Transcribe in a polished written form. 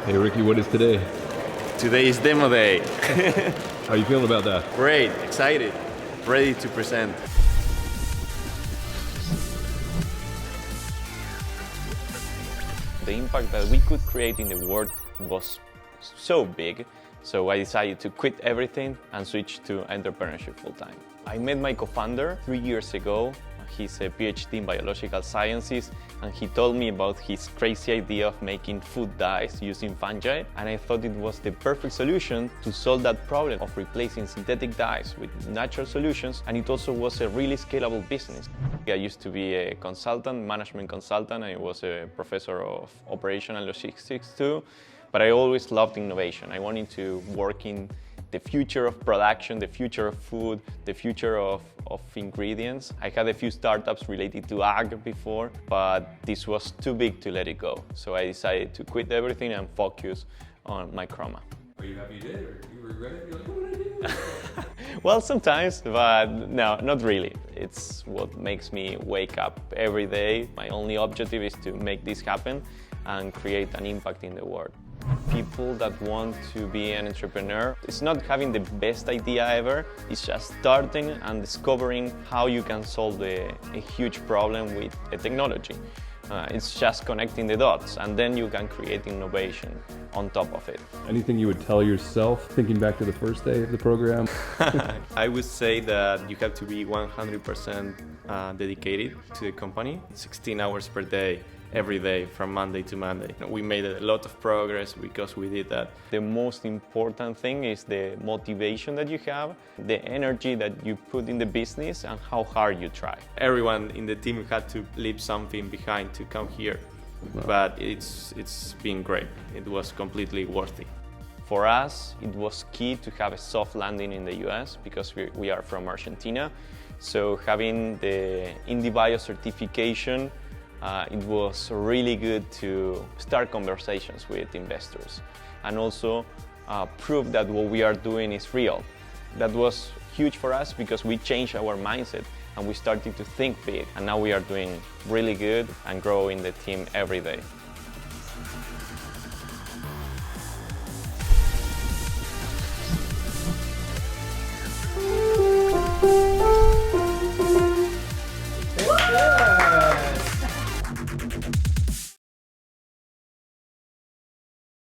Hey Ricky, what is today? Today is demo day. How are you feeling about that? Great, excited, ready to present. The impact that we could create in the world was so big, so I decided to quit everything and switch to entrepreneurship full-time. I met my co-founder 3 years ago. He's a PhD in biological sciences, and he told me about his crazy idea of making food dyes using fungi, and I thought it was the perfect solution to solve that problem of replacing synthetic dyes with natural solutions, and it also was a really scalable business. I used to be a consultant, management consultant, and I was a professor of operational logistics too, but I always loved innovation. I wanted to work in the future of production, the future of food, the future of ingredients. I had a few startups related to ag before, but this was too big to let it go. So I decided to quit everything and focus on Michroma. Are you happy you did, or do you regret it? You're like, what did I do? Well, sometimes, but no, not really. It's what makes me wake up every day. My only objective is to make this happen and create an impact in the world. People that want to be an entrepreneur, it's not having the best idea ever, it's just starting and discovering how you can solve a huge problem with a technology. It's just connecting the dots, and then you can create innovation on top of it. Anything you would tell yourself, thinking back to the first day of the program? I would say that you have to be 100% dedicated to the company, 16 hours per day, every day from Monday to Monday. We made a lot of progress because we did that. The most important thing is the motivation that you have, the energy that you put in the business, and how hard you try. Everyone in the team had to leave something behind to come here, but it's been great. It was completely worth it. For us, it was key to have a soft landing in the US because we are from Argentina. So having the IndieBio certification, it was really good to start conversations with investors and also prove that what we are doing is real. That was huge for us because we changed our mindset and we started to think big, and now we are doing really good and growing the team every day.